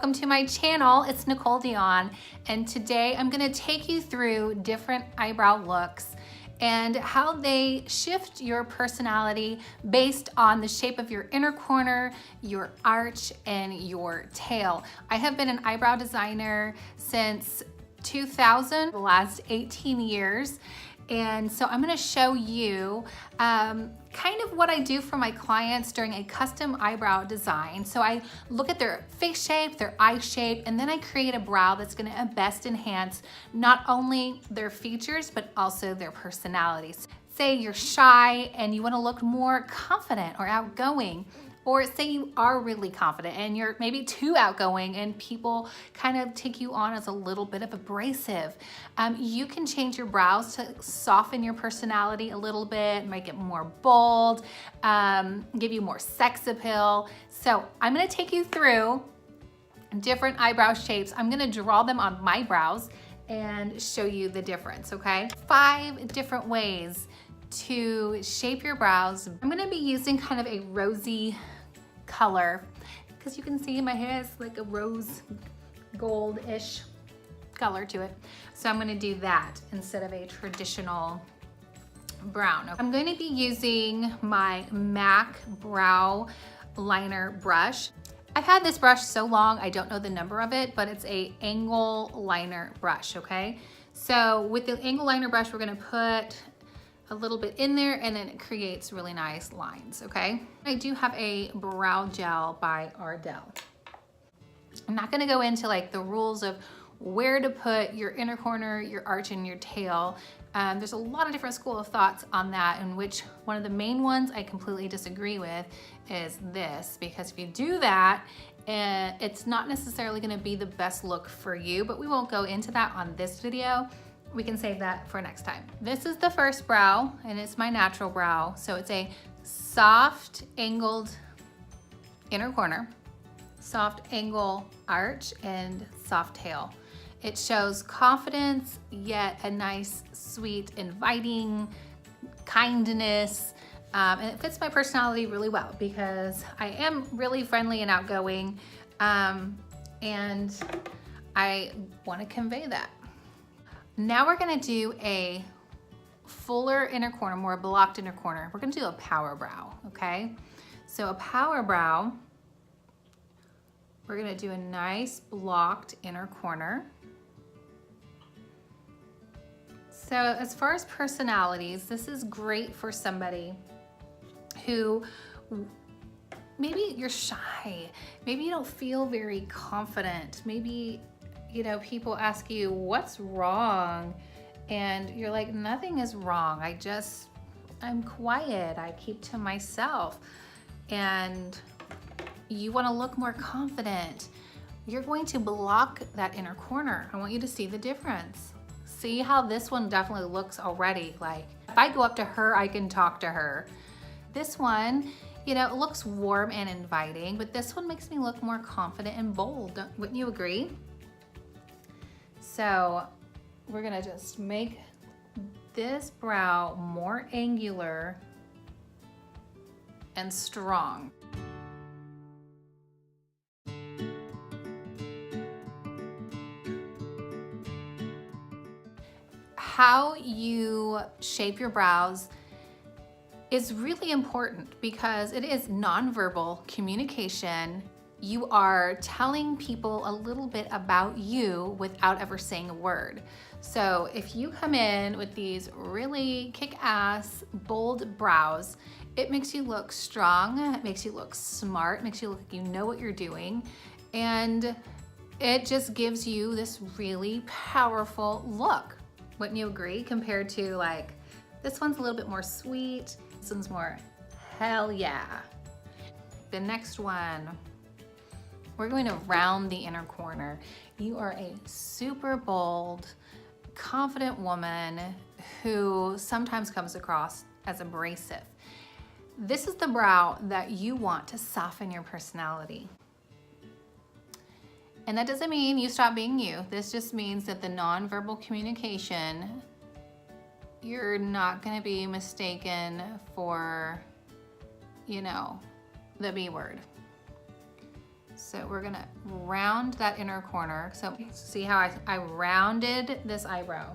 welcome to my channel. It's Nicole Dionne, and today I'm gonna take you through different eyebrow looks and how they shift your personality based on the shape of your inner corner, your arch, and your tail. I have been an eyebrow designer since 2000, the last 18 years. And so I'm gonna show you kind of what I do for my clients during a custom eyebrow design. So I look at their face shape, their eye shape, and then I create a brow that's gonna best enhance not only their features, but also their personalities. Say you're shy and you wanna look more confident or outgoing, or say you are really confident and you're maybe too outgoing and people kind of take you on as a little bit of abrasive. You can change your brows to soften your personality a little bit, make it more bold, give you more sex appeal. So I'm gonna take you through different eyebrow shapes. I'm gonna draw them on my brows and show you the difference, okay? 5 different ways to shape your brows. I'm gonna be using kind of a rosy color because you can see my hair is like a rose gold-ish color to it. So I'm gonna do that instead of a traditional brown. I'm going to be using my MAC brow liner brush. I've had this brush so long, I don't know the number of it, but it's a angle liner brush, okay? So with the angle liner brush, we're gonna put a little bit in there and then it creates really nice lines, okay? I do have a brow gel by Ardell. I'm not gonna go into like the rules of where to put your inner corner, your arch, and your tail. There's a lot of different school of thoughts on that, and which one of the main ones I completely disagree with is this, because if you do that, it's not necessarily gonna be the best look for you, but we won't go into that on this video. We can save that for next time. This is the first brow, and it's my natural brow. So it's a soft angled inner corner, soft angle arch, and soft tail. It shows confidence, yet a nice, sweet, inviting kindness. And it fits my personality really well because I am really friendly and outgoing, and I want to convey that. Now we're gonna do a fuller inner corner, more blocked inner corner. We're gonna do a power brow, okay? So a power brow, we're gonna do a nice blocked inner corner. So as far as personalities, this is great for somebody who maybe you're shy, maybe you don't feel very confident, maybe you know, people ask you, what's wrong? And you're like, nothing is wrong. I'm quiet. I keep to myself. And you want to look more confident. You're going to block that inner corner. I want you to see the difference. See how this one definitely looks already like, if I go up to her, I can talk to her. This one, you know, it looks warm and inviting, but this one makes me look more confident and bold. Wouldn't you agree? So we're gonna just make this brow more angular and strong. How you shape your brows is really important because it is nonverbal communication. You are telling people a little bit about you without ever saying a word. So if you come in with these really kick-ass, bold brows, it makes you look strong, it makes you look smart, makes you look like you know what you're doing, and it just gives you this really powerful look. Wouldn't you agree? Compared to like, this one's a little bit more sweet, this one's more hell yeah. The next one, we're going to round the inner corner. You are a super bold, confident woman who sometimes comes across as abrasive. This is the brow that you want to soften your personality. And that doesn't mean you stop being you. This just means that the nonverbal communication, you're not gonna be mistaken for, you know, the B word. So we're gonna round that inner corner. So see how I rounded this eyebrow.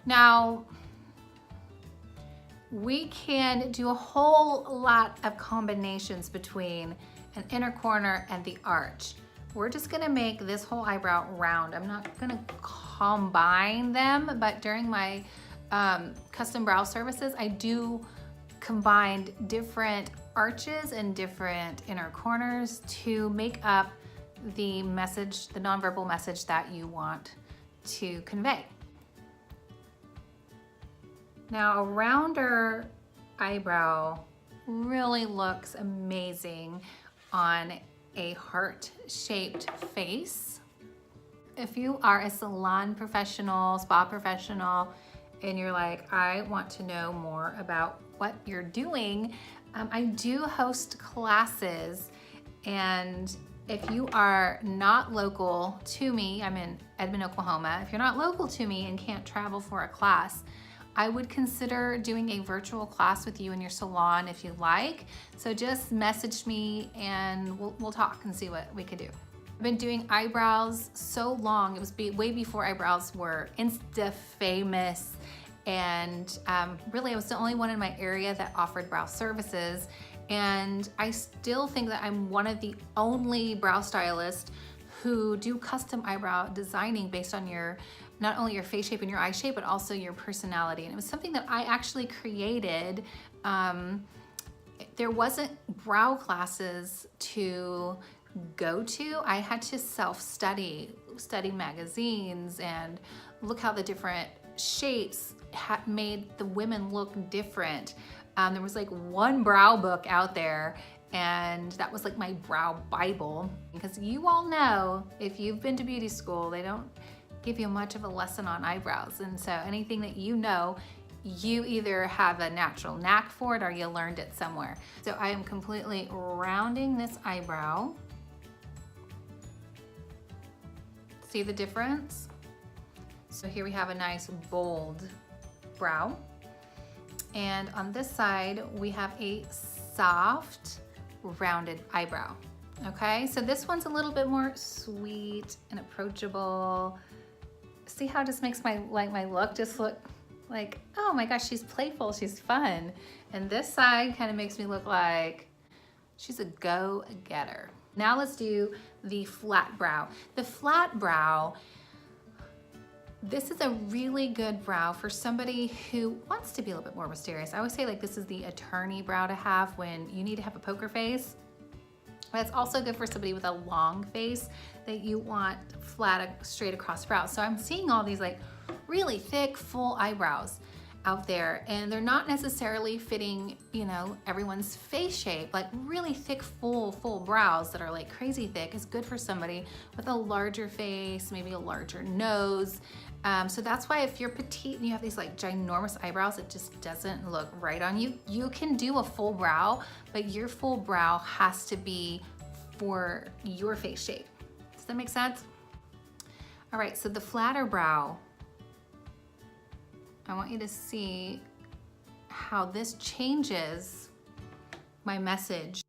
Now, we can do a whole lot of combinations between an inner corner and the arch. We're just gonna make this whole eyebrow round. I'm not gonna combine them, but during my custom brow services, I do combine different arches and different inner corners to make up the message, the nonverbal message that you want to convey. Now, a rounder eyebrow really looks amazing on a heart-shaped face. If you are a salon professional, spa professional, and you're like, I want to know more about what you're doing, I do host classes, and if you are not local to me, I'm in Edmond, Oklahoma. If you're not local to me and can't travel for a class, I would consider doing a virtual class with you in your salon if you like. So just message me and we'll talk and see what we could do. I've been doing eyebrows so long. It was way before eyebrows were Insta famous. And really I was the only one in my area that offered brow services. And I still think that I'm one of the only brow stylists who do custom eyebrow designing based on not only your face shape and your eye shape, but also your personality. And it was something that I actually created. There wasn't brow classes to go to. I had to self-study, study magazines, and look how the different shapes made the women look different. There was like one brow book out there, and that was like my brow Bible. Because you all know, if you've been to beauty school, they don't give you much of a lesson on eyebrows. And so anything that you know, you either have a natural knack for it or you learned it somewhere. So I am completely rounding this eyebrow. See the difference? So here we have a nice bold brow. And on this side, we have a soft, rounded eyebrow. Okay, so this one's a little bit more sweet and approachable. See how it just makes my look just look like, oh my gosh, she's playful, she's fun. And this side kind of makes me look like she's a go-getter. Now let's do the flat brow. The flat brow, this is a really good brow for somebody who wants to be a little bit more mysterious. I always say like this is the attorney brow to have when you need to have a poker face. But it's also good for somebody with a long face that you want flat, straight across brows. So I'm seeing all these like really thick, full eyebrows out there, and they're not necessarily fitting, you know, everyone's face shape. Like really thick, full brows that are like crazy thick is good for somebody with a larger face, maybe a larger nose. So that's why if you're petite and you have these like ginormous eyebrows, it just doesn't look right on you. You can do a full brow, but your full brow has to be for your face shape. Does that make sense? All right, so the flatter brow, I want you to see how this changes my message.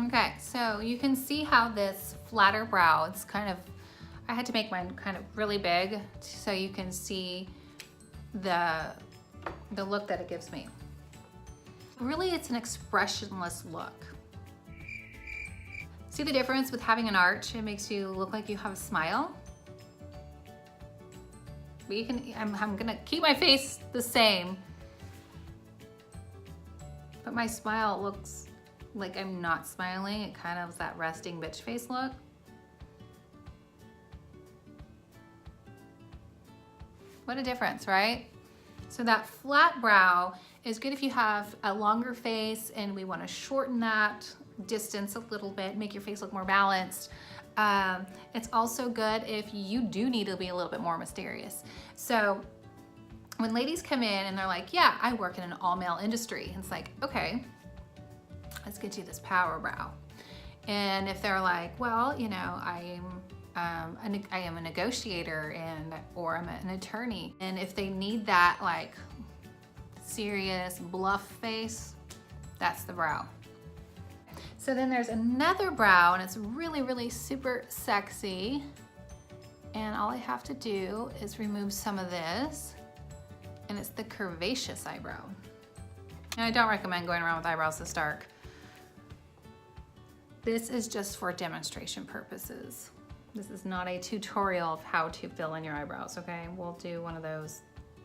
Okay, so you can see how this flatter brow, it's kind of, I had to make mine kind of really big so you can see the look that it gives me. Really, it's an expressionless look. See the difference with having an arch? It makes you look like you have a smile. But you can, I'm gonna keep my face the same, but my smile looks like I'm not smiling. It kind of is that resting bitch face look. What a difference, right? So that flat brow is good if you have a longer face and we want to shorten that distance a little bit, make your face look more balanced. It's also good if you do need to be a little bit more mysterious. So when ladies come in and they're like, yeah, I work in an all-male industry, and it's like, okay, let's get you this power brow. And if they're like, well, you know, I am a negotiator or I'm an attorney, and if they need that like serious bluff face, that's the brow. So then there's another brow, and it's really, really super sexy. And all I have to do is remove some of this, and it's the curvaceous eyebrow. And I don't recommend going around with eyebrows this dark. This is just for demonstration purposes. This is not a tutorial of how to fill in your eyebrows, okay? We'll do one of those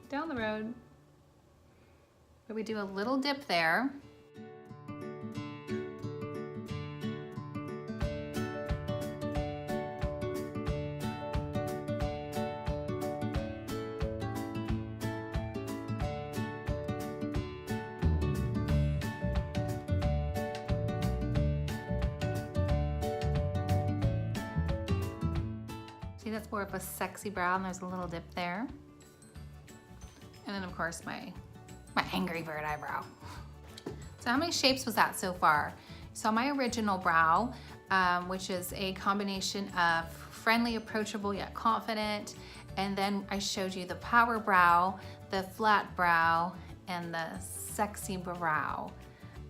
down the road. But we do a little dip there. See, that's more of a sexy brow, and there's a little dip there. And then of course my angry bird eyebrow. So how many shapes was that so far? So my original brow, which is a combination of friendly, approachable, yet confident. And then I showed you the power brow, the flat brow, and the sexy brow.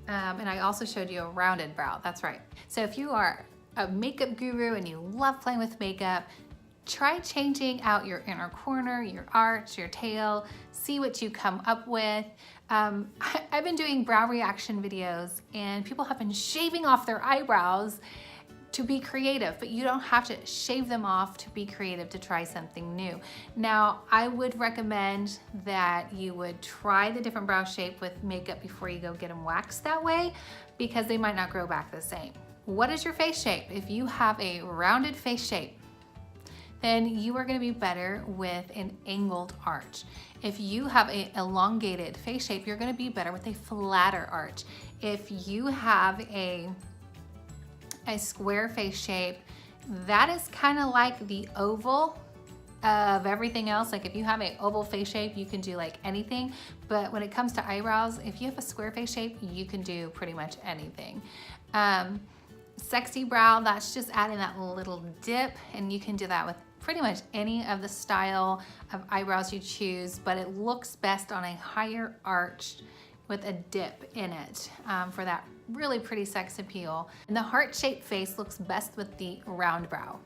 And I also showed you a rounded brow, that's right. So if you are a makeup guru and you love playing with makeup, try changing out your inner corner, your arch, your tail, see what you come up with. I've been doing brow reaction videos, and people have been shaving off their eyebrows to be creative, but you don't have to shave them off to be creative to try something new. Now, I would recommend that you would try the different brow shape with makeup before you go get them waxed that way, because they might not grow back the same. What is your face shape? If you have a rounded face shape, then you are going to be better with an angled arch. If you have an elongated face shape, you're going to be better with a flatter arch. If you have a square face shape, that is kind of like the oval of everything else. Like if you have an oval face shape, you can do like anything. But when it comes to eyebrows, if you have a square face shape, you can do pretty much anything. Sexy brow, that's just adding that little dip, and you can do that with pretty much any of the style of eyebrows you choose, but it looks best on a higher arch with a dip in it for that really pretty sex appeal. And the heart-shaped face looks best with the round brow.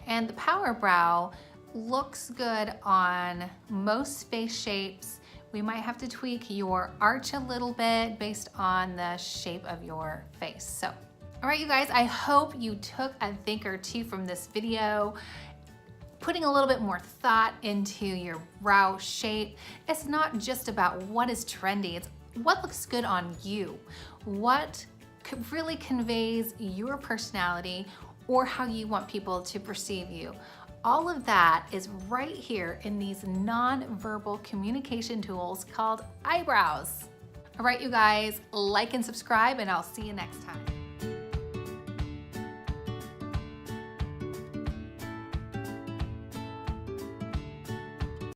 And the power brow looks good on most face shapes. We might have to tweak your arch a little bit based on the shape of your face. So, all right, you guys, I hope you took a thing or two from this video, putting a little bit more thought into your brow shape. It's not just about what is trendy, it's what looks good on you, what really conveys your personality or how you want people to perceive you. All of that is right here in these non-verbal communication tools called eyebrows. All right, you guys, like and subscribe, and I'll see you next time.